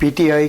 PTI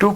2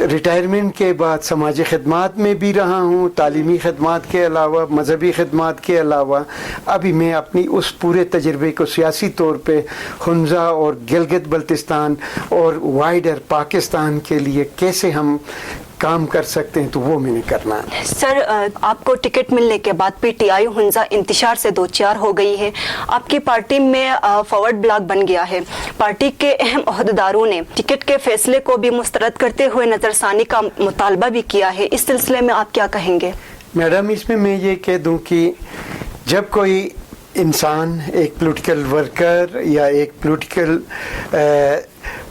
retirement کے بعد سماجی خدمات میں بھی رہا ہوں، تعلیمی خدمات کے علاوہ، مذہبی خدمات کے علاوہ ابھی میں اپنی اس پورے تجربے کو سیاسی طور پہ ہنزا اور گلگت بلتستان اور وائڈر پاکستان کے لیے کیسے ہم کام کر سکتے ہیں تو وہ میں نے کرنا ہے۔ سر، آپ کو ٹکٹ ملنے کے بعد پی ٹی آئی ہنزا انتشار سے دو چار ہو گئی ہے، آپ کی پارٹی میں فارورڈ بلاک بن گیا ہے، پارٹی کے اہم عہدیداروں نے ٹکٹ کے فیصلے کو بھی مسترد کرتے ہوئے نظر ثانی کا مطالبہ بھی کیا ہے، اس سلسلے میں آپ کیا کہیں گے؟ میڈم، اس میں یہ کہہ دوں کہ جب کوئی انسان ایک پولیٹیکل ورکر یا ایک پولیٹیکل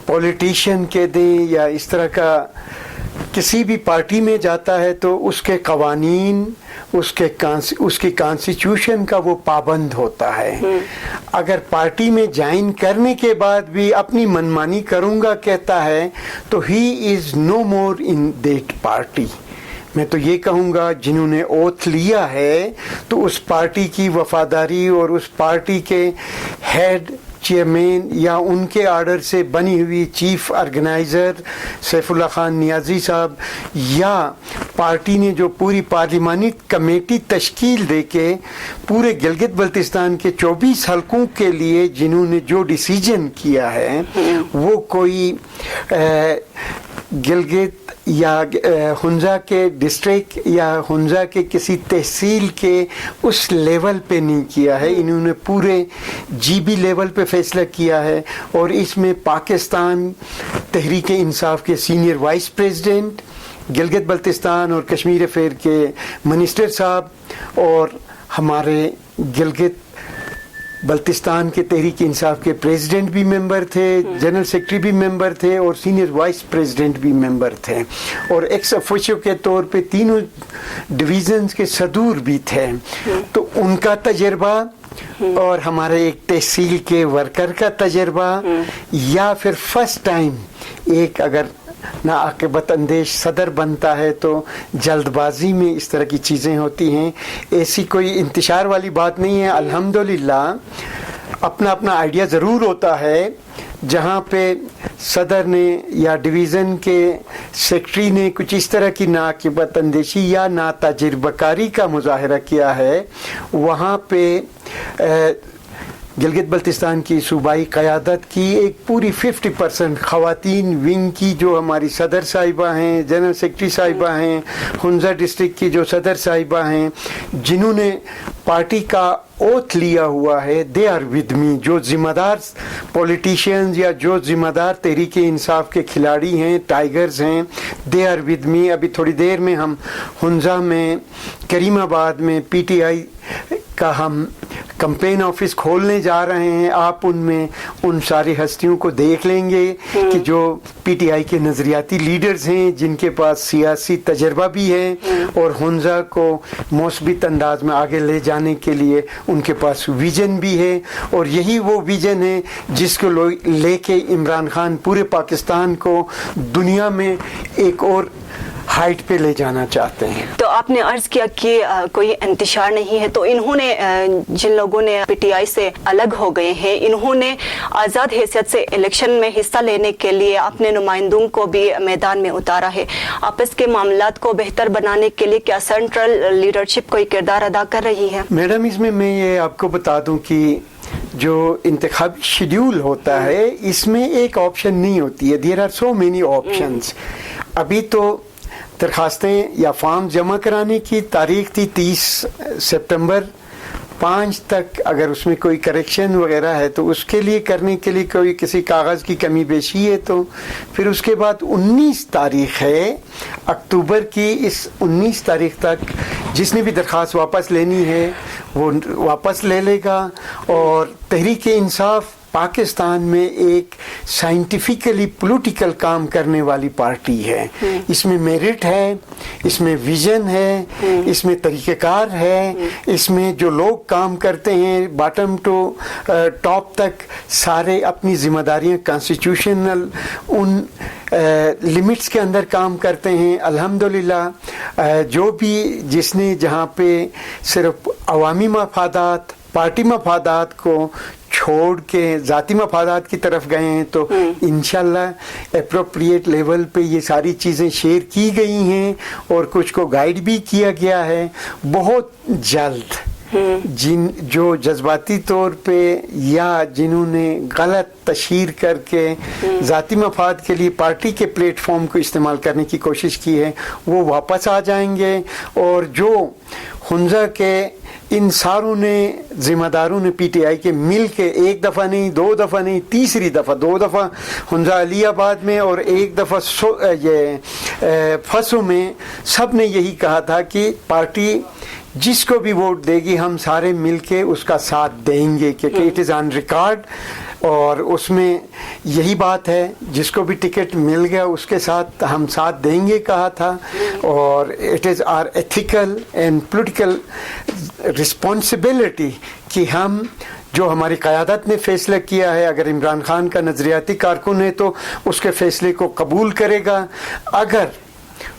پولیٹیشین کہہ دیں یا اس طرح کا کسی بھی پارٹی میں جاتا ہے تو اس کے قوانین، اس کی کانسٹیٹیوشن کا وہ پابند ہوتا ہے۔ اگر پارٹی میں جوائن کرنے کے بعد بھی اپنی منمانی کروں گا کہتا ہے تو ہی از نو مور ان دیٹ پارٹی۔ میں تو یہ کہوں گا جنہوں نے اوتھ لیا ہے تو اس پارٹی کی وفاداری اور اس پارٹی کے ہیڈ چیئرمین یا ان کے آرڈر سے بنی ہوئی چیف آرگنائزر سیف اللہ خان نیازی صاحب یا پارٹی نے جو پوری پارلیمانی کمیٹی تشکیل دے کے پورے گلگت بلتستان کے 24 حلقوں کے لیے جنہوں نے جو ڈیسیجن کیا ہے وہ کوئی گلگت یا ہنزا کے ڈسٹرکٹ یا ہنزا کے کسی تحصیل کے اس لیول پہ نہیں کیا ہے، انہوں نے پورے جی بی لیول پہ فیصلہ کیا ہے۔ اور اس میں پاکستان تحریک انصاف کے senior vice president, Gilgit Baltistan اور کشمیر افیئر کے منسٹر صاحب اور ہمارے گلگت بلتستان کے تحریک انصاف کے پریزیڈنٹ بھی ممبر تھے، جنرل سیکرٹری بھی ممبر تھے اور سینئر وائس پریزیڈنٹ بھی ممبر تھے، اور ایکس افیشو کے طور پہ تینوں ڈویژنز کے صدور بھی تھے۔ تو ان کا تجربہ اور ہمارے ایک تحصیل کے ورکر کا تجربہ یا پھر فرسٹ ٹائم ایک اگر ناعاقبت اندیش صدر بنتا ہے تو جلد بازی میں اس طرح کی چیزیں ہوتی ہیں، ایسی کوئی انتشار والی بات نہیں ہے۔ الحمدللہ اپنا اپنا آئیڈیا ضرور ہوتا ہے، جہاں پہ صدر نے یا ڈویژن کے سیکرٹری نے کچھ اس طرح کی ناعاقبت اندیشی یا ناتجربہ کاری کا مظاہرہ کیا ہے، وہاں پہ گلگت بلتستان کی صوبائی قیادت کی ایک پوری 50% خواتین ونگ کی جو ہماری صدر صاحبہ ہیں، جنرل سیکرٹری صاحبہ ہیں، ہنزا ڈسٹرکٹ کی جو صدر صاحبہ ہیں، جنہوں نے پارٹی کا اوتھ لیا ہوا ہے، دے آر ود می۔ جو ذمہ دار پولیٹیشینز یا جو ذمہ دار تحریک انصاف کے کھلاڑی ہیں، ٹائیگرز ہیں، دے آر ود می۔ ابھی تھوڑی دیر میں ہم ہنزا میں کریم آباد میں پی ٹی آئی کا ہم کمپین آفس کھولنے جا رہے ہیں، آپ ان میں ان ساری ہستیوں کو دیکھ لیں گے کہ جو پی ٹی آئی کے نظریاتی لیڈرز ہیں، جن کے پاس سیاسی تجربہ بھی ہے اور ہنزا کو مثبت انداز میں آگے لے جانے کے لیے ان کے پاس ویژن بھی ہے، اور یہی وہ ویژن ہے جس کو لے کے عمران خان پورے پاکستان کو دنیا میں ایک اور ہائٹ پہ لے جانا چاہتے ہیں۔ تو آپ نے عرض کیا کہ کوئی انتشار نہیں ہے، تو انہوں نے جن لوگوں نے پی ٹی آئی سے الگ ہو گئے ہیں، انہوں نے آزاد حیثیت سے الیکشن میں حصہ لینے کے لیے اپنے نمائندوں کو بھی میدان میں اتارا ہے۔ آپس کے معاملات کو بہتر بنانے کے لیے کیا سینٹرل لیڈرشپ کوئی کردار ادا کر رہی ہے؟ میڈم، اس میں یہ آپ کو بتا دوں کہ جو انتخابی شیڈیول ہوتا ہے اس میں ایک آپشن نہیں ہوتی ہے، there are so many options. ابھی تو درخواستیں یا فارم جمع کرانے کی تاریخ تھی 30 سپتمبر 5 تک، اگر اس میں کوئی کریکشن وغیرہ ہے تو اس کے لیے کرنے کے لیے کوئی کسی کاغذ کی کمی بیشی ہے تو پھر اس کے بعد 19 تاریخ ہے اکتوبر کی، اس 19 تاریخ تک جس نے بھی درخواست واپس لینی ہے وہ واپس لے لے گا۔ اور تحریک انصاف پاکستان میں ایک سائنٹیفکلی پولیٹیکل کام کرنے والی پارٹی ہے، اس میں میرٹ ہے، اس میں ویژن ہے، اس میں طریقہ کار ہے، اس میں جو لوگ کام کرتے ہیں باٹم ٹو ٹاپ تک سارے اپنی ذمہ داریاں کانسٹیٹیوشنل ان لمٹس کے اندر کام کرتے ہیں۔ الحمدللہ جو بھی جس نے جہاں پہ صرف عوامی مفادات، پارٹی مفادات کو چھوڑ کے ذاتی مفادات کی طرف گئے ہیں تو انشاءاللہ اپروپریٹ لیول پہ یہ ساری چیزیں شیئر کی گئی ہیں اور کچھ کو گائیڈ بھی کیا گیا ہے. بہت جلد جو جذباتی طور پہ یا جنہوں نے غلط تشہیر کر کے ذاتی مفاد کے لیے پارٹی کے پلیٹ فارم کو استعمال کرنے کی کوشش کی ہے وہ واپس آ جائیں گے. اور جو ہنزا کے ان ساروں نے ذمہ داروں نے پی ٹی آئی کے مل کے ایک دفعہ نہیں 2 دفعہ نہیں تیسری دفعہ 2 دفعہ ہنزا علی آباد میں اور ایک دفعہ فسو میں سب نے یہی کہا تھا کہ پارٹی جس کو بھی ووٹ دے گی ہم سارے مل کے اس کا ساتھ دیں گے کیونکہ اٹ از آن ریکارڈ. اور اس میں یہی بات ہے جس کو بھی ٹکٹ مل گیا اس کے ساتھ ہم ساتھ دیں گے کہا تھا. اور it is our ethical and political responsibility کہ ہم جو ہماری قیادت نے فیصلہ کیا ہے اگر عمران خان کا نظریاتی کارکن ہے تو اس کے فیصلے کو قبول کرے گا. اگر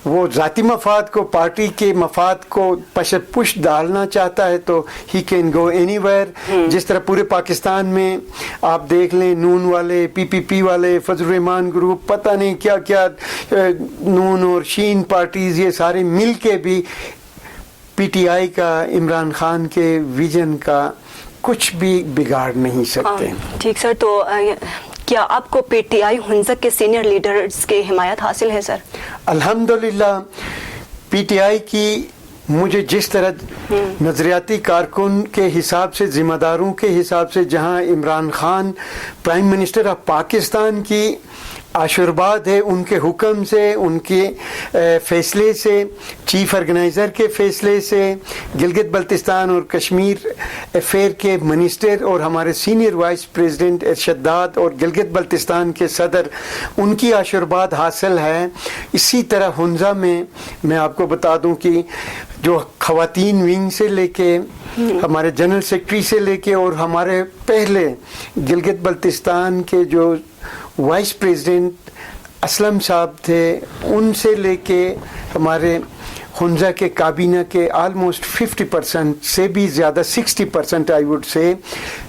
وہ ذاتی مفاد کو پارٹی کے مفاد کو پش ڈالنا چاہتا ہے تو he can go any where. جس طرح پورے پاکستان میں آپ دیکھ لیں نون والے پی پی پی والے فضل الرحمان گروپ پتہ نہیں کیا کیا نون اور شین پارٹیز یہ سارے مل کے بھی پی ٹی آئی کا عمران خان کے ویژن کا کچھ بھی بگاڑ نہیں سکتے. ٹھیک سر. تو کیا آپ کو پی ٹی آئی ہنزا کے سینئر لیڈرز کی حمایت حاصل ہے سر؟ الحمدللہ پی ٹی آئی کی مجھے جس طرح نظریاتی کارکن کے حساب سے ذمہ داروں کے حساب سے جہاں Imran Khan prime minister of Pakistan کی آشیرواد ہے ان کے حکم سے ان کے فیصلے سے چیف آرگنائزر کے فیصلے سے گلگت بلتستان اور کشمیر افیئر کے منسٹر اور ہمارے سینئر وائس پریزیڈنٹ ارشد داد اور گلگت بلتستان کے صدر ان کی آشیرواد حاصل ہے. اسی طرح ہنزا میں آپ کو بتا دوں کہ جو خواتین ونگ سے لے کے ہمارے جنرل سیکرٹری سے لے کے اور ہمارے پہلے گلگت بلتستان کے جو وائس پریزیڈنٹ اسلم صاحب تھے ان سے لے کے ہمارے ہنزا کے کابینہ کے آلموسٹ 50% سے بھی زیادہ 60% آئی وڈ سے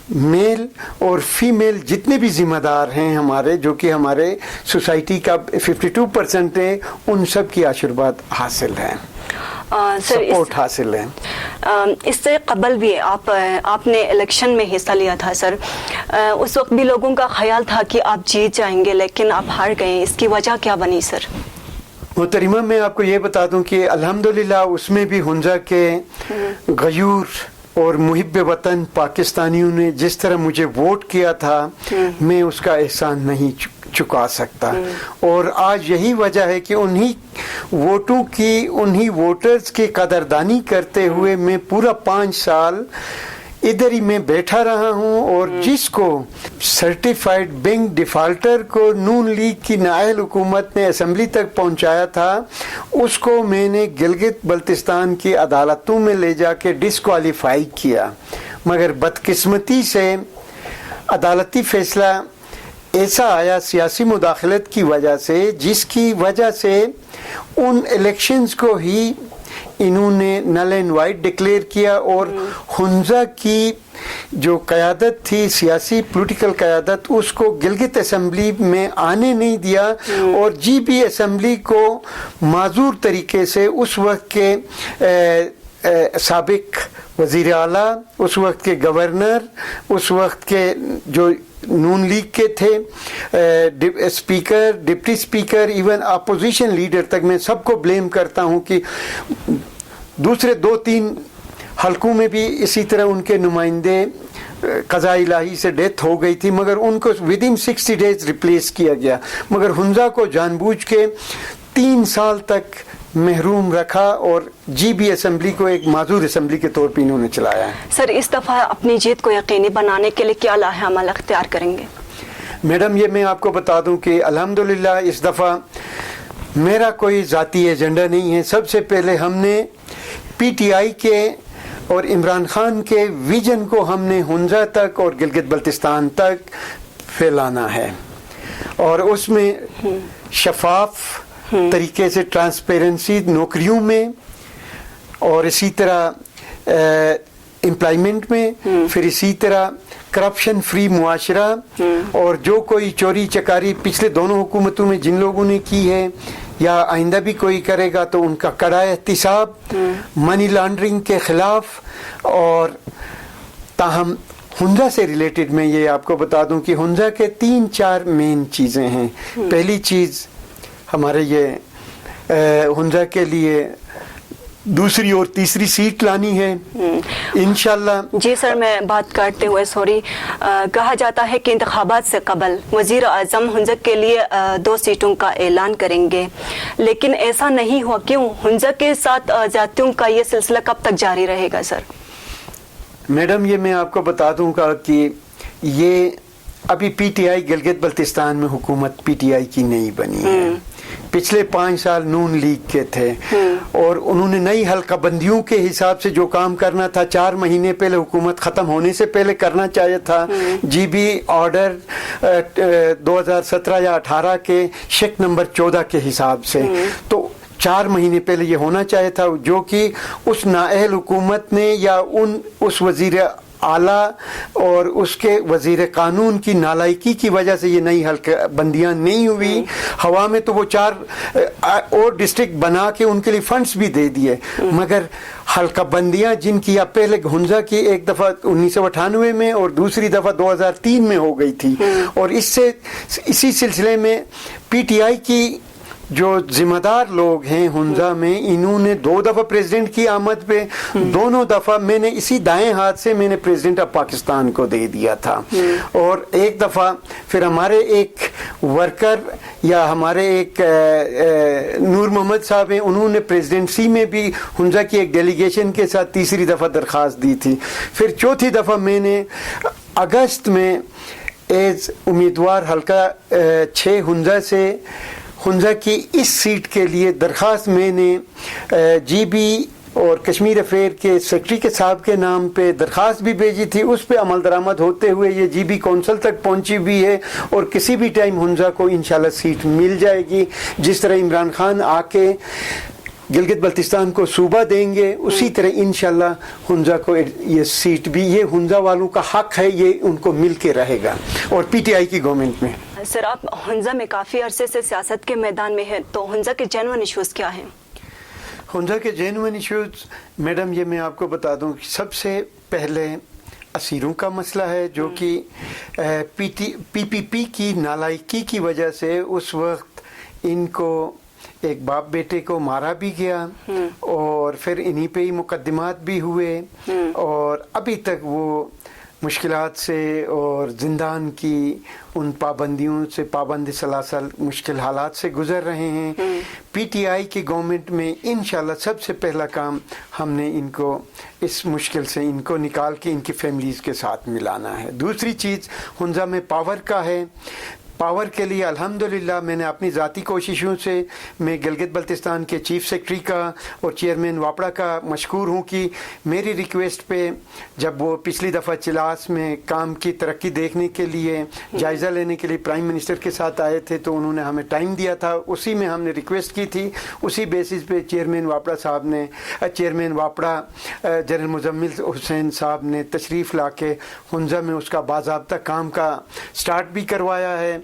میل اور فیمیل جتنے بھی ذمہ دار ہیں ہمارے جو کہ ہمارے سوسائٹی کا 52% ہے ان سب کی آشیرواد حاصل ہے سپورٹ حاصل ہے. اس سے قبل بھی آپ نے الیکشن میں حصہ لیا تھا سر. اس وقت بھی لوگوں کا خیال تھا کہ آپ جیت جائیں گے لیکن آپ ہار گئے. اس کی وجہ کیا بنی سر؟ محترمہ میں آپ کو یہ بتا دوں کہ الحمدللہ اس میں بھی ہنزا کے غیور اور محب وطن پاکستانیوں نے جس طرح مجھے ووٹ کیا تھا میں اس کا احسان نہیں چکا سکتا. اور آج یہی وجہ ہے کہ انہی ووٹوں کی انہی ووٹرز کی قدردانی کرتے ہوئے میں پورا 5 سال ادھر ہی میں بیٹھا رہا ہوں. اور جس کو سرٹیفائیڈ بینک ڈیفالٹر کو نون لیگ کی نااہل حکومت نے اسمبلی تک پہنچایا تھا اس کو میں نے گلگت بلتستان کی عدالتوں میں لے جا کے ڈسکوالیفائی کیا. مگر بدقسمتی سے عدالتی فیصلہ ایسا آیا سیاسی مداخلت کی وجہ سے جس کی وجہ سے ان الیکشنز کو ہی انہوں نے نل اینڈ وائٹ ڈکلیئر کیا اور ہنزا کی جو قیادت تھی سیاسی پولیٹیکل قیادت اس کو گلگت اسمبلی میں آنے نہیں دیا. اور جی بی اسمبلی کو معذور طریقے سے اس وقت کے سابق وزیر اعلیٰ اس وقت کے گورنر اس وقت کے جو نون لیگ کے تھے speaker deputy speaker even opposition leader تک میں سب کو بلیم کرتا ہوں کہ دوسرے 2-3 حلقوں میں بھی اسی طرح ان کے نمائندے قضاء الہی سے ڈیتھ ہو گئی تھی مگر ان کو ودن 60 days ریپلیس کیا گیا. مگر ہنزا کو جان بوجھ کے 3 سال تک محروم رکھا اور جی بی اسمبلی کو ایک معذور اسمبلی کے طور پہ انہوں نے چلایا ہے. سر اس دفعہ اپنی جیت کو یقینی بنانے کے لیے کیا لاہ عمل اختیار کریں گے؟ میڈم یہ میں آپ کو بتا دوں کہ الحمدللہ اس دفعہ میرا کوئی ذاتی ایجنڈا نہیں ہے. سب سے پہلے ہم نے پی ٹی آئی کے اور عمران خان کے ویژن کو ہم نے ہنزا تک اور گلگت بلتستان تک پھیلانا ہے اور اس میں شفاف طریقے سے ٹرانسپیرنسی نوکریوں میں اور اسی طرح امپلائمنٹ میں، پھر اسی طرح کرپشن فری معاشرہ، اور جو کوئی چوری چکاری پچھلے دونوں حکومتوں میں جن لوگوں نے کی ہے یا آئندہ بھی کوئی کرے گا تو ان کا کڑا احتساب، منی لانڈرنگ کے خلاف. اور تاہم ہنزا سے ریلیٹڈ میں یہ آپ کو بتا دوں کہ ہنزا کے 3-4 مین چیزیں ہیں. پہلی چیز ہمارے یہ ہنزا کے لیے دوسری اور تیسری سیٹ لانی ہے انشاءاللہ. جی سر، میں بات کرتے ہوئے سوری، کہا جاتا ہے کہ انتخابات سے قبل وزیر اعظم ہنزا کے لیے 2 سیٹوں کا اعلان کریں گے، لیکن ایسا نہیں ہوا. کیوں؟ ہنزا کے ساتھ زیادتیوں کا یہ سلسلہ کب تک جاری رہے گا سر؟ میڈم یہ میں آپ کو بتا دوں گا کہ یہ ابھی P T I Gilgit Baltistan میں حکومت پی ٹی آئی کی نہیں بنی ہے. پچھلے 5 سال نون لیگ کے تھے اور انہوں نے نئی حلقہ بندیوں کے حساب سے جو کام کرنا تھا 4 مہینے پہلے حکومت ختم ہونے سے پہلے کرنا چاہیے تھا. جی بی آرڈر 2017 یا 18 کے شک نمبر 14 کے حساب سے تو 4 مہینے پہلے یہ ہونا چاہیے تھا، جو کہ اس نااہل حکومت نے یا اس وزیر اعلیٰ اور اس کے وزیر قانون کی نالائکی کی وجہ سے یہ نئی حلقہ بندیاں نہیں ہوئی. ہوا میں تو وہ 4 اور ڈسٹرکٹ بنا کے ان کے لیے فنڈز بھی دے دیے، مگر حلقہ بندیاں جن کی اب پہلے ہنزا کی ایک دفعہ 1998 میں اور دوسری دفعہ 2003 میں ہو گئی تھی، اور اسی سلسلے میں پی ٹی آئی کی جو ذمہ دار لوگ ہیں ہنزا میں، انہوں نے 2 دفعہ پریزیڈنٹ کی آمد پہ دونوں دفعہ میں نے اسی دائیں ہاتھ سے میں نے پریزیڈنٹ آف پاکستان کو دے دیا تھا، اور ایک دفعہ پھر ہمارے ایک ورکر یا ہمارے ایک نور محمد صاحب ہیں، انہوں نے پریزیڈنسی میں بھی ہنزا کی ایک ڈیلیگیشن کے ساتھ تیسری دفعہ درخواست دی تھی. پھر چوتھی دفعہ میں نے اگست میں ایز امیدوار حلقہ 6 ہنزا سے ہنزا کی اس سیٹ کے لیے درخواست میں نے جی بی اور کشمیر افیئر کے سیکرٹری کے صاحب کے نام پہ درخواست بھی بھیجی تھی. اس پہ عمل درآمد ہوتے ہوئے یہ جی بی کونسل تک پہنچی بھی ہے اور کسی بھی ٹائم ہنزا کو انشاءاللہ سیٹ مل جائے گی. جس طرح عمران خان آ کے گلگت بلتستان کو صوبہ دیں گے اسی طرح انشاءاللہ ہنزا کو یہ سیٹ بھی، یہ ہنزا والوں کا حق ہے، یہ ان کو مل کے رہے گا اور پی ٹی آئی کی گورنمنٹ میں. سر آپ ہنزا میں کافی عرصے سے سیاست کے میدان میں ہیں، تو ہنزا کے جینوئن ایشوز کیا ہیں؟ ہنزا کے جینوئن ایشوز میڈم یہ میں آپ کو بتا دوں کہ سب سے پہلے اسیروں کا مسئلہ ہے، جو کہ پی پی کی نالائکی کی وجہ سے اس وقت ان کو ایک باپ بیٹے کو مارا بھی گیا اور پھر انہی پہ ہی مقدمات بھی ہوئے، اور ابھی تک وہ مشکلات سے اور زندان کی ان پابندیوں سے پابند سلاسل مشکل حالات سے گزر رہے ہیں. پی ٹی آئی کی گورنمنٹ میں انشاءاللہ سب سے پہلا کام ہم نے ان کو اس مشکل سے ان کو نکال کے ان کی فیملیز کے ساتھ ملانا ہے. دوسری چیز ہنزا میں پاور کا ہے. پاور کے لیے الحمدللہ میں نے اپنی ذاتی کوششوں سے میں گلگت بلتستان کے چیف سیکرٹری کا اور چیئرمین واپڑا کا مشکور ہوں کہ میری ریکویسٹ پہ جب وہ پچھلی دفعہ چلاس میں کام کی ترقی دیکھنے کے لیے جائزہ لینے کے لیے پرائم منسٹر کے ساتھ آئے تھے تو انہوں نے ہمیں ٹائم دیا تھا، اسی میں ہم نے ریکویسٹ کی تھی. اسی بیسس پہ چیئرمین واپڑا صاحب نے چیئرمین واپڑا جنرل مزمل حسین صاحب نے تشریف لا کے ہنزا میں اس کا باضابطہ کام کا سٹارٹ بھی کروایا ہے.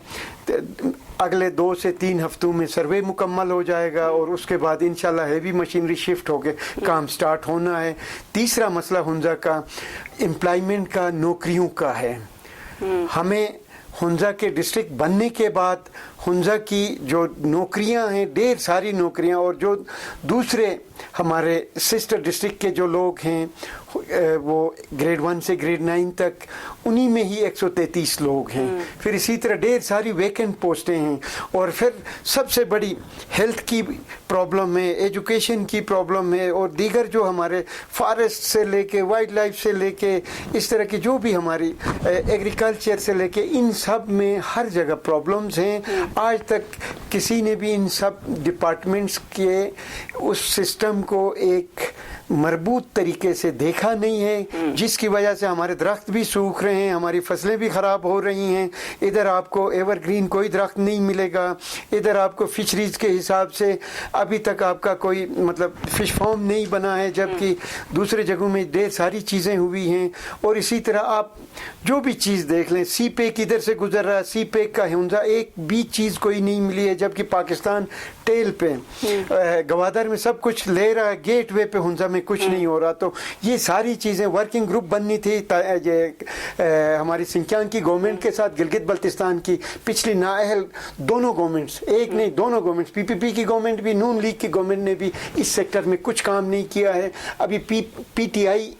اگلے 2 سے 3 ہفتوں میں سروے مکمل ہو جائے گا اور اس کے بعد انشاءاللہ ہیوی مشینری شفٹ ہو کے کام سٹارٹ ہونا ہے. تیسرا مسئلہ ہنزا کا امپلائمنٹ کا، نوکریوں کا ہے. ہمیں ہنزا کے ڈسٹرکٹ بننے کے بعد ہنزا کی جو نوکریاں ہیں ڈھیر ساری نوکریاں، اور جو دوسرے ہمارے سسٹر ڈسٹرکٹ کے جو لوگ ہیں وہ گریڈ 1 سے گریڈ 9 تک انہی میں ہی 133 لوگ ہیں. پھر اسی طرح ڈھیر ساری ویکنٹ پوسٹیں ہیں، اور پھر سب سے بڑی ہیلتھ کی پرابلم ہے، ایجوکیشن کی پرابلم ہے، اور دیگر جو ہمارے فارسٹ سے لے کے وائلڈ لائف سے لے کے اس طرح کی جو بھی ہماری ایگریکلچر سے لے کے ان سب میں ہر جگہ پرابلمز ہیں. آج تک کسی نے بھی ان سب ڈپارٹمنٹس کے اس سسٹم کو ایک مربوط طریقے سے دیکھا نہیں ہے، جس کی وجہ سے ہمارے درخت بھی سوکھ رہے ہیں، ہماری فصلیں بھی خراب ہو رہی ہیں. ادھر آپ کو ایور گرین کوئی درخت نہیں ملے گا، ادھر آپ کو فشریز کے حساب سے ابھی تک آپ کا کوئی مطلب فش فارم نہیں بنا ہے، جبکہ دوسرے جگہوں میں ڈھیر ساری چیزیں ہوئی ہیں. اور اسی طرح آپ جو بھی چیز دیکھ لیں، سی پیک ادھر سے گزر رہا ہے، سی پیک کا ہنزا ایک بھی چیز کوئی نہیں ملی ہے، جبکہ پاکستان ٹیل پہ گوادر میں سب کچھ لے رہا ہے، گیٹ وے پہ ہنزا میں کچھ نہیں ہو رہا. تو یہ ساری چیزیں ورکنگ گروپ بننی تھی. ہماری سنکیانگ کی گورنمنٹ کے ساتھ گلگت بلتستان کی پچھلی نااہل دونوں گورنمنٹس، ایک نہیں دونوں گورنمنٹس، پی پی پی کی گورنمنٹ بھی، نون لیگ کی گورنمنٹ نے بھی اس سیکٹر میں کچھ کام نہیں کیا ہے. ابھی پی ٹی آئی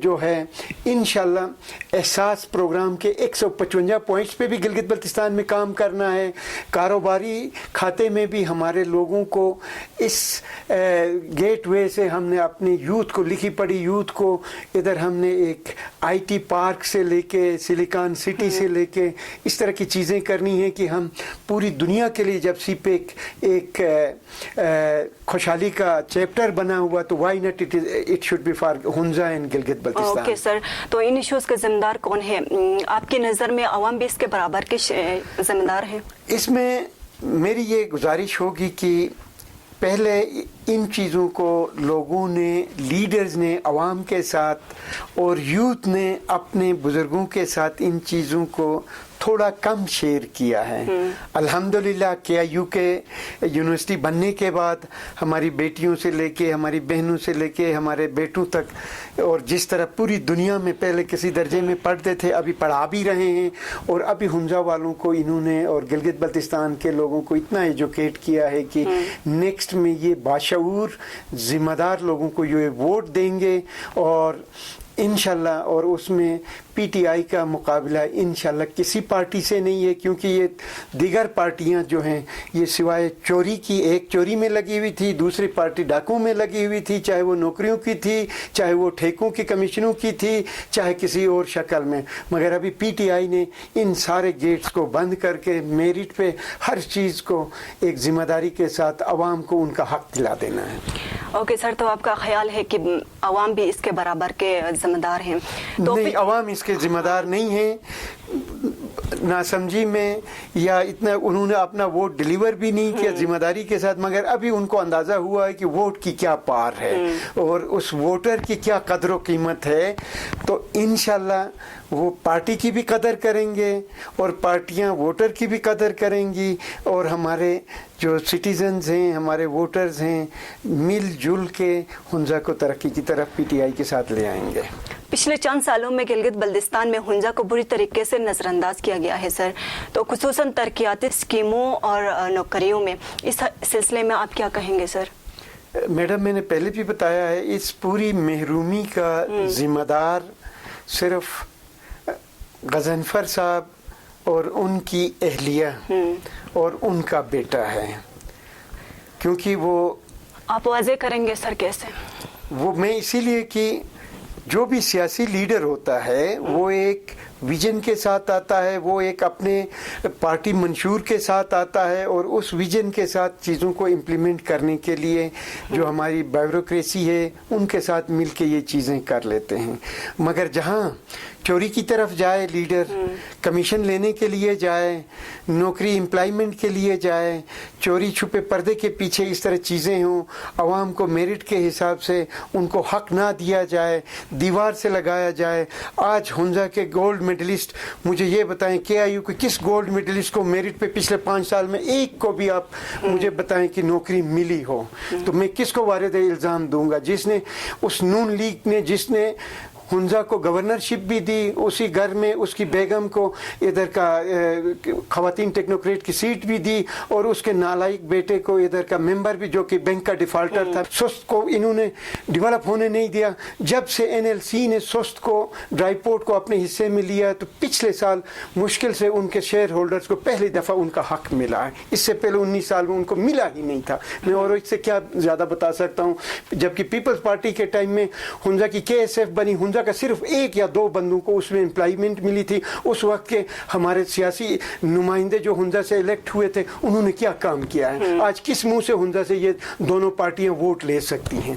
جو ہے انشاءاللہ احساس پروگرام کے 155 پوائنٹس پہ بھی گلگت بلتستان میں کام کرنا ہے. کاروباری کھاتے میں بھی ہمارے لوگوں کو اس گیٹ وے سے ہم نے اپنی یوتھ کو، لکھی پڑھی یوتھ کو ادھر ہم نے ایک آئی ٹی پارک سے لے کے سلیکان سٹی سے لے کے اس طرح کی چیزیں کرنی ہیں کہ ہم پوری دنیا کے لیے، جب سی پیک ایک خوشحالی کا چیپٹر بنا ہوا تو why not it should be for Hunza and Gilgit Baltistan. Okay sir, تو ان ایشوز کے ذمہ دار کون ہے آپ کی نظر میں؟ عوام بھی اس کے برابر کے ذمہ دار ہیں؟ اس میں میری یہ گزارش ہوگی کہ پہلے ان چیزوں کو لوگوں نے، لیڈرز نے عوام کے ساتھ اور یوتھ نے اپنے بزرگوں کے ساتھ ان چیزوں کو تھوڑا کم شیئر کیا ہے. الحمدللہ کے آئی یو کے یونیورسٹی بننے کے بعد ہماری بیٹیوں سے لے کے، ہماری بہنوں سے لے کے ہمارے بیٹوں تک، اور جس طرح پوری دنیا میں پہلے کسی درجے میں پڑھتے تھے ابھی پڑھا بھی رہے ہیں، اور ابھی ہنزا والوں کو انہوں نے اور گلگت بلتستان کے لوگوں کو اتنا ایجوکیٹ کیا ہے کہ نیکسٹ میں یہ باشعور ذمہ دار لوگوں کو یہ ووٹ دیں گے، اور انشاءاللہ اور اس میں پی ٹی آئی کا مقابلہ انشاءاللہ کسی پارٹی سے نہیں ہے، کیونکہ یہ دیگر پارٹیاں جو ہیں یہ سوائے چوری کی، ایک چوری میں لگی ہوئی تھی، دوسری پارٹی ڈاکوں میں لگی ہوئی تھی، چاہے وہ نوکریوں کی تھی، چاہے وہ ٹھیکوں کی کمیشنوں کی تھی، چاہے کسی اور شکل میں. مگر ابھی پی ٹی آئی نے ان سارے گیٹس کو بند کر کے میرٹ پہ ہر چیز کو ایک ذمہ داری کے ساتھ عوام کو ان کا حق دلا دینا ہے. اوکے سر، تو آپ کا خیال ہے کہ عوام بھی اس کے برابر کے ذمہ دار ہیں؟ تو نہیں، عوام اس کے ذمہ دار نہیں ہیں، ناسمجھی میں یا اتنا انہوں نے اپنا ووٹ ڈیلیور بھی نہیں کیا ذمہ داری کے ساتھ، مگر ابھی ان کو اندازہ ہوا ہے کہ ووٹ کی کیا پار ہے اور اس ووٹر کی کیا قدر و قیمت ہے. تو انشاءاللہ وہ پارٹی کی بھی قدر کریں گے اور پارٹیاں ووٹر کی بھی قدر کریں گی، اور ہمارے جو سٹیزنز ہیں، ہمارے ووٹرز ہیں، مل جل کے ہنزا کو ترقی کی طرف پی ٹی آئی کے ساتھ لے آئیں گے. پچھلے چند سالوں میں گلگت بلتستان میں ہنزا کو بری طریقے سے نظر انداز کیا گیا ہے سر، تو خصوصاً ترقیاتی اسکیموں اور نوکریوں میں، اس سلسلے میں آپ کیا کہیں گے سر؟ میڈم، میں نے پہلے بھی بتایا ہے، اس پوری محرومی کا ذمہ دار صرف غضنفر صاحب اور ان کی اہلیہ اور ان کا بیٹا ہے. کیونکہ وہ آپ واضح کریں گے سر کیسے؟ وہ میں اسی لیے کہ جو بھی سیاسی لیڈر ہوتا ہے وہ ایک ویژن کے ساتھ آتا ہے، وہ ایک اپنے پارٹی منشور کے ساتھ آتا ہے، اور اس ویژن کے ساتھ چیزوں کو امپلیمنٹ کرنے کے لیے جو ہماری بیوروکریسی ہے ان کے ساتھ مل کے یہ چیزیں کر لیتے ہیں. مگر جہاں چوری کی طرف جائے لیڈر، کمیشن لینے کے لیے جائے، نوکری امپلائمنٹ کے لیے جائے، چوری چھپے پردے کے پیچھے اس طرح چیزیں ہوں، عوام کو میرٹ کے حساب سے ان کو حق نہ دیا جائے، دیوار سے لگایا جائے. آج ہنزا کے گولڈ میڈلسٹ، مجھے یہ بتائیں کے آئی یو کے کس گولڈ میڈلسٹ کو میرٹ پہ پچھلے 5 سال میں ایک کو بھی آپ مجھے بتائیں کہ نوکری ملی ہو؟ تو میں کس کو وارد الزام دوں گا؟ جس نے اس نون لیگ نے، جس نے ہنزا کو گورنرشپ بھی دی، اسی گھر میں اس کی بیگم کو ادھر کا خواتین ٹیکنوکریٹ کی سیٹ بھی دی، اور اس کے نالائق بیٹے کو ادھر کا ممبر بھی، جو کہ بینک کا ڈیفالٹر تھا. سست کو انہوں نے ڈیولپ ہونے نہیں دیا. جب سے این ایل سی نے سست کو، ڈرائی پورٹ کو اپنے حصے میں لیا، تو پچھلے سال مشکل سے ان کے شیئر ہولڈرز کو پہلی دفعہ ان کا حق ملا ہے. اس سے پہلے 19 سال میں ان کو ملا ہی نہیں تھا. میں اور اس سے کیا زیادہ بتا سکتا ہوں؟ جبکہ پیپلز پارٹی کے ٹائم میں ہنزا کی کے ایس ایف بنی، ہنزا ہنزا کا صرف 1 یا 2 بندوں کو اس میں امپلائمنٹ ملی تھی. اس وقت کے ہمارے سیاسی نمائندے جو ہنزا سے الیکٹ ہوئے تھے انہوں نے کیا کام کیا ہے؟ آج کس منہ سے ہنزا سے یہ دونوں پارٹیاں ووٹ لے سکتی ہیں؟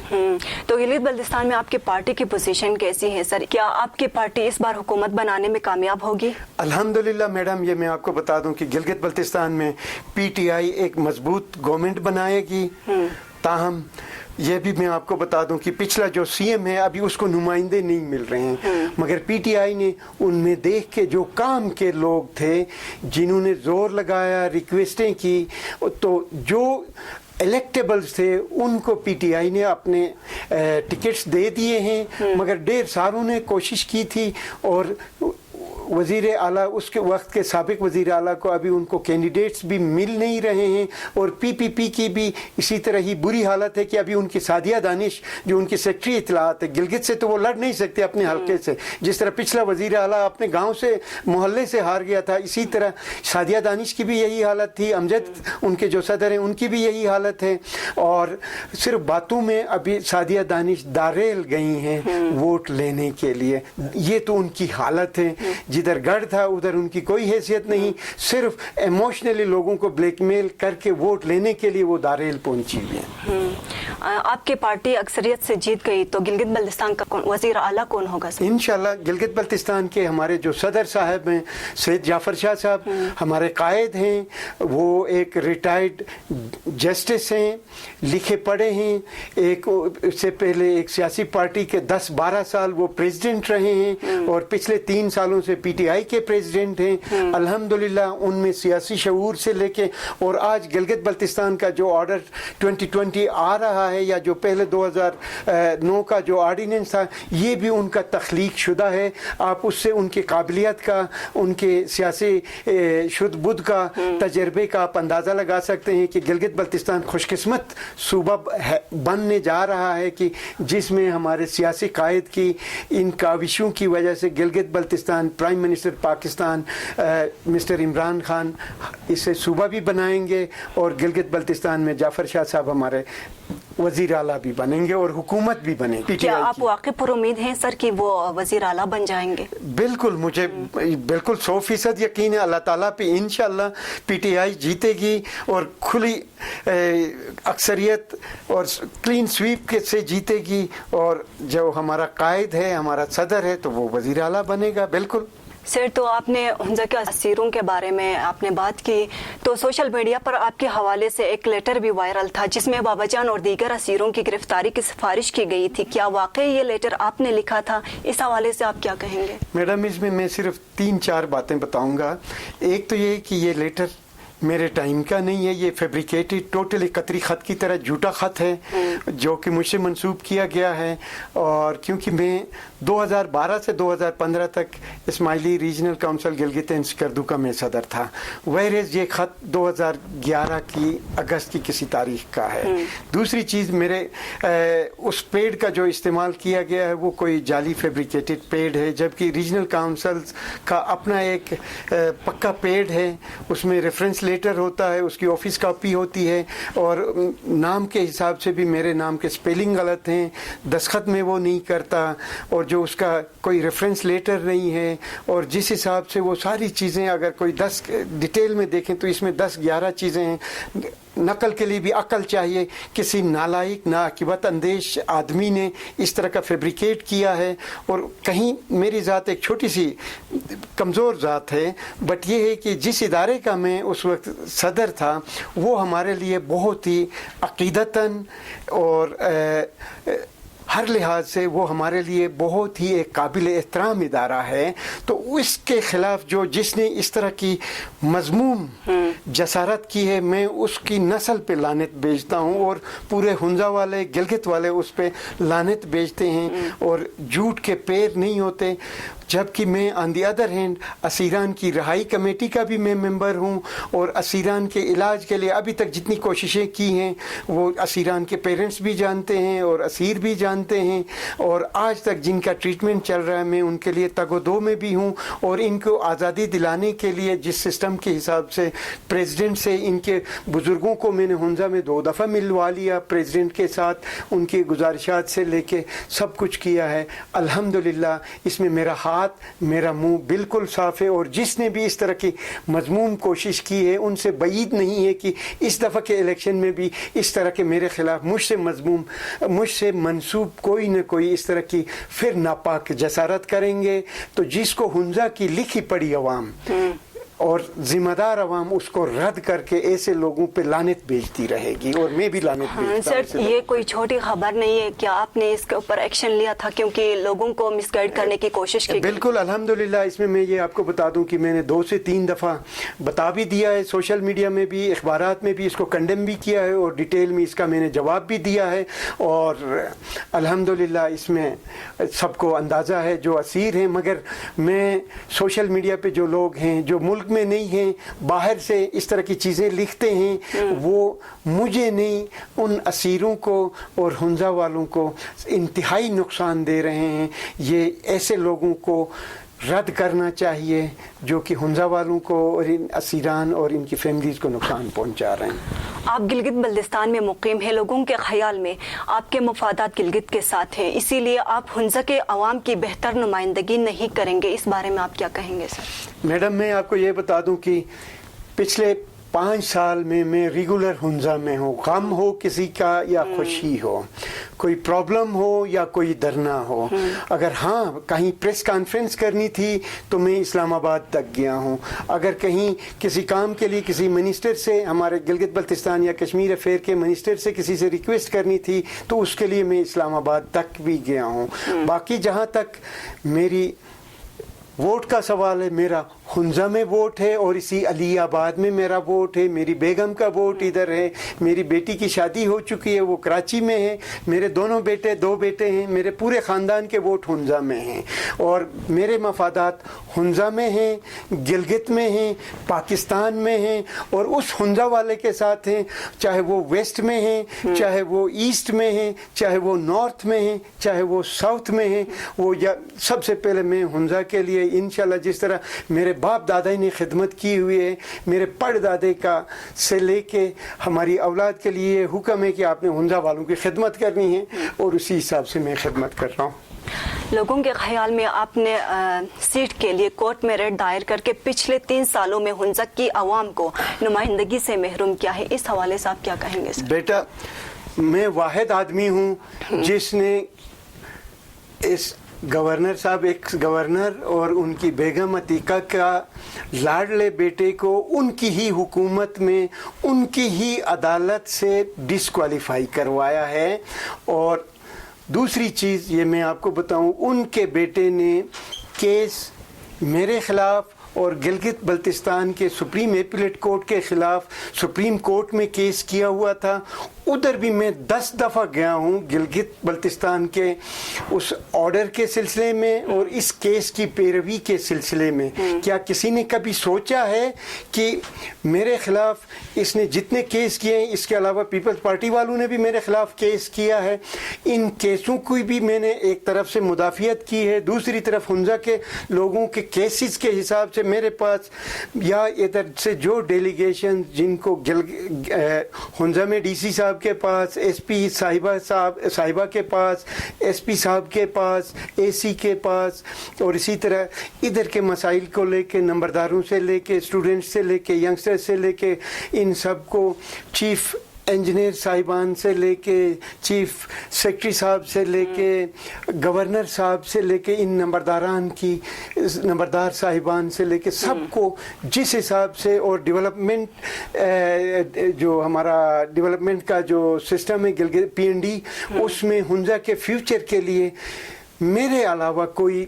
تو گلگت بلتستان میں آپ کی پارٹی کی پوزیشن کیسی ہے سر؟ کیا آپ کی پارٹی اس بار حکومت بنانے میں کامیاب ہوگی؟ الحمدللہ میڈم، یہ میں آپ کو بتا دوں کہ گلگت بلتستان میں پی ٹی آئی ایک مضبوط گورنمنٹ بنائے گی. تاہم یہ بھی میں آپ کو بتا دوں کہ پچھلا جو سی ایم ہے ابھی اس کو نمائندے نہیں مل رہے ہیں، مگر پی ٹی آئی نے ان میں دیکھ کے جو کام کے لوگ تھے جنہوں نے زور لگایا، ریکویسٹیں کی، تو جو الیکٹیبلز تھے ان کو پی ٹی آئی نے اپنے ٹکٹس دے دیے ہیں. مگر 1.5 سالوں نے کوشش کی تھی اور وزیر اعلیٰ اس کے وقت کے سابق وزیر اعلیٰ کو ابھی ان کو کینڈیڈیٹس بھی مل نہیں رہے ہیں، اور پی پی پی کی بھی اسی طرح ہی بری حالت ہے کہ ابھی ان کی سعدیہ دانش جو ان کی سیکٹری اطلاعات ہے گلگت سے، تو وہ لڑ نہیں سکتے اپنے حلقے سے. جس طرح پچھلا وزیر اعلیٰ اپنے گاؤں سے محلے سے ہار گیا تھا، اسی طرح سعدیہ دانش کی بھی یہی حالت تھی. امجد ان کے جو صدر ہیں ان کی بھی یہی حالت ہے، اور صرف باتوں میں ابھی سعدیہ دانش داریل گئی ہیں ووٹ لینے کے لیے. یہ تو ان کی حالت ہے، جدھر گڑھ تھا ادھر ان کی کوئی حیثیت نہیں، صرف ایموشنلی لوگوں کو بلیک میل کر کے ووٹ لینے کے لیے وہ داریل پہنچی ہوئی ہے. آپ کی پارٹی اکثریت سے جیت گئی تو گلگت بلتستان کا وزیر اعلیٰ کون ہوگا سر؟ انشاءاللہ گلگت بلتستان کے ہمارے جو صدر صاحب ہیں سید جعفر شاہ صاحب، ہمارے قائد ہیں، وہ ایک ریٹائرڈ جسٹس ہیں، لکھے پڑھے ہیں. ایک اس سے پہلے ایک سیاسی پارٹی کے 10-12 سال وہ پریزیڈنٹ رہے ہیں، اور پچھلے 3 سالوں سے پی ٹی آئی کے پریزیڈنٹ ہیں. الحمدللہ ان میں سیاسی شعور سے لے کے، اور آج گلگت بلتستان کا جو آرڈر 2020 آ رہا ہے، یا جو پہلے 2009 کا جو آرڈیننس تھا، یہ بھی ان کا تخلیق شدہ ہے. آپ اس سے ان کی قابلیت کا، ان کے سیاسی شد بدھ کا، تجربے کا آپ اندازہ لگا سکتے ہیں کہ گلگت بلتستان خوش قسمت صوبہ بننے جا رہا ہے کہ جس میں ہمارے سیاسی قائد کی ان کاوشوں کی وجہ سے Gilgit Baltistan prime minister Pakistan mister Imran Khan اسے صوبہ بھی بنائیں گے، اور گلگت بلتستان میں جعفر شاہ صاحب ہمارے وزیر اعلیٰ بھی بنیں گے اور حکومت بھی بنے گی. کیا آپ واقعی پر امید ہیں سر کہ وہ وزیر اعلیٰ بن جائیں گے؟ بالکل، مجھے بالکل 100% یقین ہے اللہ تعالیٰ پہ. انشاءاللہ پی ٹی آئی جیتے گی اور کھلی اکثریت اور کلین سویپ سے جیتے گی، اور جو ہمارا قائد ہے، ہمارا صدر ہے، تو وہ وزیر اعلیٰ بنے گا. بالکل سر، تو آپ نے ہنزا کے اسیروں کے بارے میں آپ نے بات کی، تو سوشل میڈیا پر آپ کے حوالے سے ایک لیٹر بھی وائرل تھا جس میں بابا جان اور دیگر اسیروں کی گرفتاری کی سفارش کی گئی تھی. کیا واقعی یہ لیٹر آپ نے لکھا تھا؟ اس حوالے سے آپ کیا کہیں گے؟ میڈم، اس میں صرف 3-4 باتیں بتاؤں گا. ایک تو یہ کہ یہ لیٹر میرے ٹائم کا نہیں ہے، یہ فیبریکیٹڈ ٹوٹلی قطری خط کی طرح جھوٹا خط ہے جو کہ مجھ سے منسوب کیا گیا ہے. اور کیونکہ میں 2012 سے 2015 تک Ismaili regional council Gilgit and Skardu کا میں صدر تھا، ویریز یہ خط 2011 کی اگست کی کسی تاریخ کا ہے. دوسری چیز، میرے اس پیڈ کا جو استعمال کیا گیا ہے وہ کوئی جعلی فیبریکیٹڈ پیڈ ہے، جبکہ ریجنل کونسلز کا اپنا ایک پکا پیڈ ہے، اس میں ریفرنس لیٹر ہوتا ہے، اس کی آفس کاپی ہوتی ہے، اور نام کے حساب سے بھی میرے نام کے سپیلنگ غلط ہیں، دستخط میں وہ نہیں کرتا، اور جو اس کا کوئی ریفرنس لیٹر نہیں ہے. اور جس حساب سے وہ ساری چیزیں اگر کوئی 10 ڈیٹیل میں دیکھیں تو اس میں 10-11 چیزیں ہیں. نقل کے لیے بھی عقل چاہیے. کسی نالائق ناعاقبت اندیش آدمی نے اس طرح کا فیبریکیٹ کیا ہے. اور کہیں میری ذات ایک چھوٹی سی کمزور ذات ہے، بٹ یہ ہے کہ جس ادارے کا میں اس وقت صدر تھا وہ ہمارے لیے بہت ہی عقیدتاً اور ہر لحاظ سے وہ ہمارے لیے بہت ہی ایک قابل احترام ادارہ ہے. تو اس کے خلاف جس نے اس طرح کی مذموم جسارت کی ہے، میں اس کی نسل پہ لعنت بھیجتا ہوں، اور پورے ہنزا والے گلگت والے اس پہ لعنت بھیجتے ہیں، اور جھوٹ کے پیر نہیں ہوتے. جبکہ میں آن دی ادر ہینڈ اسیران کی رہائی کمیٹی کا بھی میں ممبر ہوں، اور اسیران کے علاج کے لیے ابھی تک جتنی کوششیں کی ہیں وہ اسیران کے پیرنٹس بھی جانتے ہیں اور اسیر بھی جانتے ہیں، اور آج تک جن کا ٹریٹمنٹ چل رہا ہے میں ان کے لیے تگ و دو میں بھی ہوں، اور ان کو آزادی دلانے کے لیے جس سسٹم کے حساب سے پریزیڈنٹ سے ان کے بزرگوں کو میں نے ہنزا میں 2 دفعہ ملوا لیا، پریزیڈنٹ کے ساتھ ان کی گزارشات سے لے کے سب کچھ کیا ہے، الحمدللہ اس میں میرا ہاتھ میرا منہ بالکل صاف ہے، اور جس نے بھی اس طرح کی مذموم کوشش کی ہے ان سے بعید نہیں ہے کہ اس دفعہ کے الیکشن میں بھی اس طرح کے میرے خلاف مجھ سے منسوب کوئی نہ کوئی اس طرح کی پھر ناپاک جسارت کریں گے، تو جس کو ہنزا کی لکھی پڑی عوام اور ذمہ دار عوام اس کو رد کر کے ایسے لوگوں پہ لعنت بھیجتی رہے گی، اور میں بھی لعنت بھیجتا ہوں۔ سر یہ کوئی چھوٹی خبر نہیں ہے، کیا آپ نے اس کے اوپر ایکشن لیا تھا کیونکہ لوگوں کو مس گائیڈ کرنے کی کوشش کی؟ بالکل الحمدللہ، اس میں یہ آپ کو بتا دوں کہ میں نے 2 سے 3 دفعہ بتا بھی دیا ہے، سوشل میڈیا میں بھی اخبارات میں بھی اس کو کنڈیم بھی کیا ہے، اور ڈیٹیل میں اس کا میں نے جواب بھی دیا ہے، اور الحمدللہ اس میں سب کو اندازہ ہے جو اسیر ہیں، مگر میں سوشل میڈیا پہ جو لوگ ہیں جو ملک میں نہیں ہیں باہر سے اس طرح کی چیزیں لکھتے ہیں، وہ مجھے نہیں ان اسیروں کو اور ہنزا والوں کو انتہائی نقصان دے رہے ہیں۔ یہ ایسے لوگوں کو رد کرنا چاہیے جو کہ ہنزا والوں کو اور ان اسیران اور ان کی فیملیز کو نقصان پہنچا رہے ہیں۔ آپ گلگت بلتستان میں مقیم ہیں، لوگوں کے خیال میں آپ کے مفادات گلگت کے ساتھ ہیں، اسی لیے آپ ہنزا کے عوام کی بہتر نمائندگی نہیں کریں گے، اس بارے میں آپ کیا کہیں گے سر؟ میڈم میں آپ کو یہ بتا دوں کہ پچھلے 5 سال میں ریگولر ہنزا میں ہوں، غم ہو کسی کا یا خوشی ہو، کوئی پرابلم ہو یا کوئی دھرنا ہو، اگر ہاں کہیں پریس کانفرنس کرنی تھی تو میں اسلام آباد تک گیا ہوں، اگر کہیں کسی کام کے لیے کسی منسٹر سے، ہمارے گلگت بلتستان یا کشمیر افیئر کے منسٹر سے کسی سے ریکویسٹ کرنی تھی تو اس کے لیے میں اسلام آباد تک بھی گیا ہوں۔ باقی جہاں تک میری ووٹ کا سوال ہے، میرا ہنزا میں ووٹ ہے، اور اسی علی آباد میں میرا ووٹ ہے، میری بیگم کا ووٹ ادھر ہے، میری بیٹی کی شادی ہو چکی ہے وہ کراچی میں ہے، میرے 2 بیٹے ہیں، میرے پورے خاندان کے ووٹ ہنزا میں ہیں، اور میرے مفادات ہنزا میں ہیں، گلگت میں ہیں، پاکستان میں ہیں، اور اس ہنزا والے کے ساتھ ہیں، چاہے وہ ویسٹ میں ہیں، چاہے وہ ایسٹ میں ہیں، چاہے وہ نارتھ میں ہیں، چاہے وہ ساؤتھ میں ہیں، وہ سب سے پہلے میں ہنزا کے لیے انشاءاللہ جس طرح میرے باپ دادا نے خدمت کی ہوئی ہے، میرے پڑ دادے کا سے لے کے ہماری اولاد کے لیے حکم ہے کہ آپ نے ہنزا والوں کی خدمت کرنی ہے، اور اسی حساب سے میں خدمت کر رہا ہوں۔ لوگوں کے خیال میں آپ نے سیٹ کے لیے کورٹ میں ریٹ دائر کر کے پچھلے 3 سالوں میں ہنزا کی عوام کو نمائندگی سے محروم کیا ہے، اس حوالے سے آپ کیا کہیں گے سر؟ بیٹا میں واحد آدمی ہوں جس نے اس گورنر صاحب، ایکس گورنر اور ان کی بیگم عتیقہ کا لاڈلے بیٹے کو ان کی ہی حکومت میں ان کی ہی عدالت سے ڈسکوالیفائی کروایا ہے، اور دوسری چیز یہ میں آپ کو بتاؤں، ان کے بیٹے نے کیس میرے خلاف اور گلگت بلتستان کے سپریم ایپیلیٹ کورٹ کے خلاف سپریم کورٹ میں کیس کیا ہوا تھا، ادھر بھی میں 10 دفعہ گیا ہوں گلگت بلتستان کے اس آرڈر کے سلسلے میں اور اس کیس کی پیروی کے سلسلے میں۔ کیا کسی نے کبھی سوچا ہے کہ میرے خلاف اس نے جتنے کیس کیے ہیں، اس کے علاوہ پیپلز پارٹی والوں نے بھی میرے خلاف کیس کیا ہے، ان کیسوں کو بھی میں نے ایک طرف سے مدافعت کی ہے، دوسری طرف ہنزا کے لوگوں کے کیسز کے حساب سے میرے پاس یا ادھر سے جو ڈیلیگیشن جن کو ہنزا میں ڈی سی صاحب کے پاس، ایس پی صاحبہ کے پاس، ایس پی صاحب کے پاس، اے سی کے پاس، اور اسی طرح ادھر کے مسائل کو لے کے نمبرداروں سے لے کے اسٹوڈنٹ سے لے کے ینگسٹر سے لے کے ان سب کو، چیف انجینئر صاحبان سے لے کے چیف سیکرٹری صاحب سے لے کے گورنر صاحب سے لے کے ان نمبردار صاحبان سے لے کے سب کو جس حساب سے، اور ڈیولپمنٹ جو ہمارا ڈیولپمنٹ کا جو سسٹم ہے گلگت پی این ڈی، اس میں ہنزا کے فیوچر کے لیے میرے علاوہ کوئی،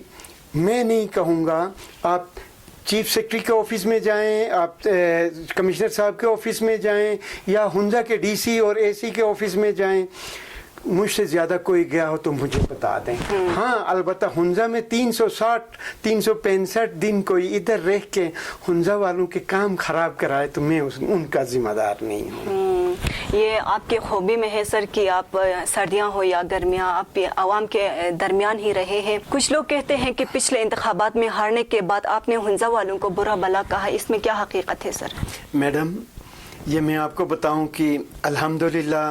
میں نہیں کہوں گا آپ چیف سیکرٹری کے آفس میں جائیں، آپ کمشنر صاحب کے آفس میں جائیں، یا ہنزا کے ڈی سی اور اے سی کے آفس میں جائیں، مجھ سے زیادہ کوئی گیا ہو تو مجھے بتا دیں. ہاں البتہ ہنزا میں 365 دن کوئی ادھر رہ کے ہنزا والوں کے کام خراب کرائے تو میں ان کا ذمہ دار نہیں ہوں. یہ آپ کی خوبی میں ہے سر کہ آپ سردیاں ہو یا گرمیاں آپ عوام کے درمیان ہی رہے ہیں. کچھ لوگ کہتے ہیں کہ پچھلے انتخابات میں ہارنے کے بعد آپ نے ہنزا والوں کو برا بلا کہا. اس میں کیا حقیقت ہے سر؟ میڈم یہ میں آپ کو بتاؤں کہ الحمدللہ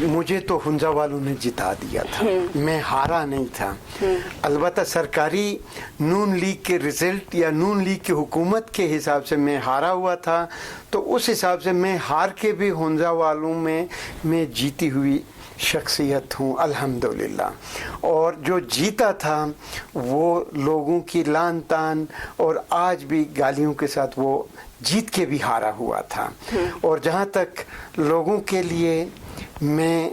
مجھے تو ہنزا والوں نے جتا دیا تھا، میں ہارا نہیں تھا. البتہ سرکاری نون لیگ کے رزلٹ یا نون لیگ کی حکومت کے حساب سے میں ہارا ہوا تھا، تو اس حساب سے میں ہار کے بھی ہنزا والوں میں جیتی ہوئی شخصیت ہوں الحمدللہ. اور جو جیتا تھا وہ لوگوں کی لان تان اور آج بھی گالیوں کے ساتھ وہ جیت کے بھی ہارا ہوا تھا. اور جہاں تک لوگوں کے لیے میں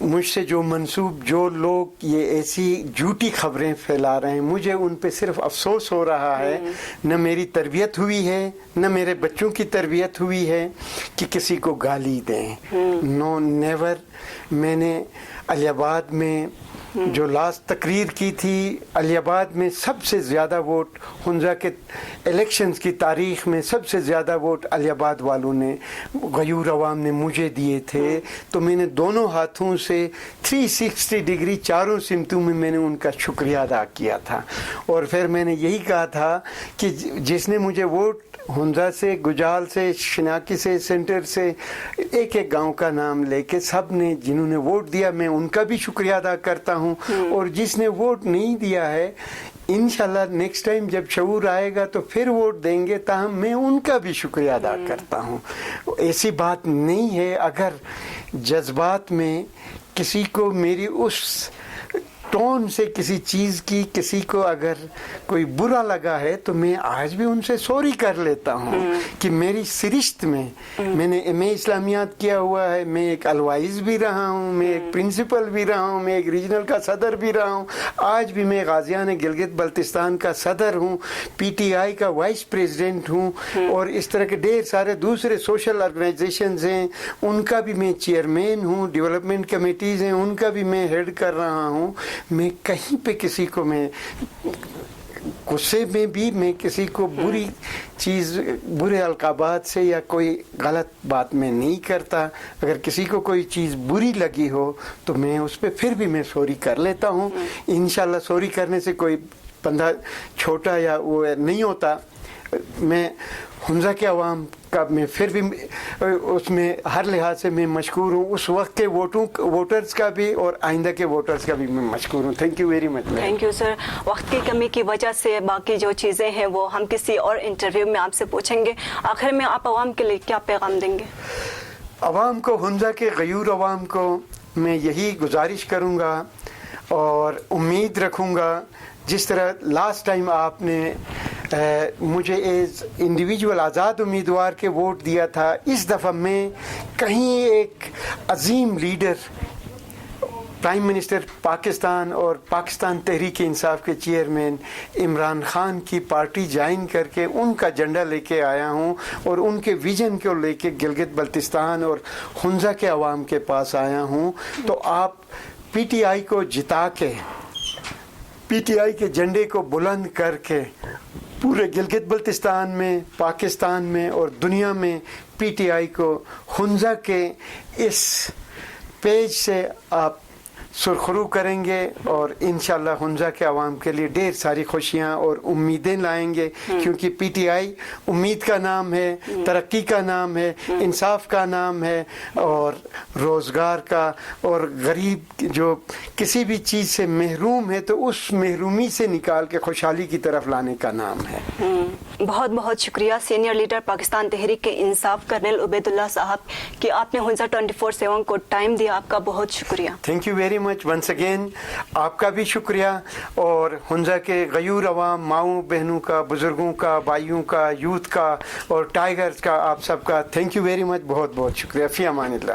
مجھ سے جو منسوب جو لوگ یہ ایسی جھوٹی خبریں پھیلا رہے ہیں مجھے ان پہ صرف افسوس ہو رہا ہے. نہ میری تربیت ہوئی ہے نہ میرے بچوں کی تربیت ہوئی ہے کہ کسی کو گالی دیں. نو نیور. میں نے علی آباد میں جو لاسٹ تقریر کی تھی، علی آباد میں سب سے زیادہ ووٹ ہنزا کے الیکشنز کی تاریخ میں سب سے زیادہ ووٹ علی آباد والوں نے، غیور عوام نے مجھے دیے تھے. تو میں نے دونوں ہاتھوں سے 360 ڈگری چاروں سمتوں میں نے ان کا شکریہ ادا کیا تھا. اور پھر میں نے یہی کہا تھا کہ جس نے مجھے ووٹ ہنزا سے، گجال سے، شناکی سے، سینٹر سے، ایک ایک گاؤں کا نام لے کے سب نے جنہوں نے ووٹ دیا میں ان کا بھی شکریہ ادا کرتا ہوں. اور جس نے ووٹ نہیں دیا ہے انشاءاللہ نیکسٹ ٹائم جب شعور آئے گا تو پھر ووٹ دیں گے، تاہم میں ان کا بھی شکریہ ادا کرتا ہوں. ایسی بات نہیں ہے اگر جذبات میں کسی کو میری اس ٹون سے کسی چیز کی کسی کو اگر کوئی برا لگا ہے تو میں آج بھی ان سے سوری کر لیتا ہوں کہ میری سرشت میں نے ایم اے اسلامیات کیا ہوا ہے، میں ایک الوائز بھی رہا ہوں، میں ایک پرنسپل بھی رہا ہوں، میں ایک ریجنل کا صدر بھی رہا ہوں، آج بھی میں غازیان گلگت بلتستان کا صدر ہوں، پی ٹی آئی کا وائس پریزیڈنٹ ہوں، اور اس طرح کے ڈھیر سارے دوسرے سوشل آرگنائزیشنز ہیں ان کا بھی میں چیئرمین ہوں، ڈیولپمنٹ کمیٹیز ہیں ان کا بھی میں ہیڈ کر رہا ہوں. میں کہیں پہ کسی کو میں غصے میں بھی میں کسی کو بری چیز، برے القابات سے یا کوئی غلط بات میں نہیں کرتا. اگر کسی کو کوئی چیز بری لگی ہو تو میں اس پہ پھر بھی میں سوری کر لیتا ہوں. انشاءاللہ سوری کرنے سے کوئی بندہ چھوٹا یا وہ نہیں ہوتا. میں ہنزا کے عوام کا میں پھر بھی اس میں ہر لحاظ سے میں مشکور ہوں، اس وقت کے ووٹرز کا بھی اور آئندہ کے ووٹرز کا بھی میں مشکور ہوں. Thank you very much. Thank you sir. وقت کی کمی کی وجہ سے باقی جو چیزیں ہیں وہ ہم کسی اور انٹرویو میں آپ سے پوچھیں گے. آخر میں آپ عوام کے لیے کیا پیغام دیں گے؟ عوام کو، ہنزا کے غیور عوام کو میں یہی گزارش کروں گا اور امید رکھوں گا، جس طرح لاسٹ ٹائم آپ نے مجھے ایز انڈیویجول آزاد امیدوار کے ووٹ دیا تھا، اس دفعہ میں کہیں ایک عظیم لیڈر، پرائم منسٹر پاکستان اور پاکستان تحریک انصاف کے چیئرمین عمران خان کی پارٹی جوائن کر کے ان کا جھنڈا لے کے آیا ہوں اور ان کے ویژن کو لے کے گلگت بلتستان اور ہنزا کے عوام کے پاس آیا ہوں. تو آپ پی ٹی آئی کو جتا کے، پی ٹی آئی کے جھنڈے کو بلند کر کے پورے گلگت بلتستان میں، پاکستان میں اور دنیا میں پی ٹی آئی کو ہنزا کے اس پیج سے آپ سرخرو کریں گے اور انشاءاللہ ہنزا کے عوام کے لیے ڈھیر ساری خوشیاں اور امیدیں لائیں گے، کیونکہ پی ٹی آئی امید کا نام ہے، ترقی کا نام ہے، انصاف کا نام ہے اور روزگار کا، اور غریب جو کسی بھی چیز سے محروم ہے تو اس محرومی سے نکال کے خوشحالی کی طرف لانے کا نام ہے. بہت بہت شکریہ senior leader Pakistan Tehreek Insaf colonel Ubaid اللہ صاحب کہ آپ نے ہنزا 24/7 کو ٹائم دیا. آپ کا بہت شکریہ. Thank you very much once again. آپ کا بھی شکریہ اور ہنزا کے غیور عوام، ماؤں بہنوں کا، بزرگوں کا، بھائیوں کا، یوتھ کا اور ٹائیگرز کا، آپ سب کا تھینک یو ویری مچ. بہت بہت شکریہ. فی امان اللہ.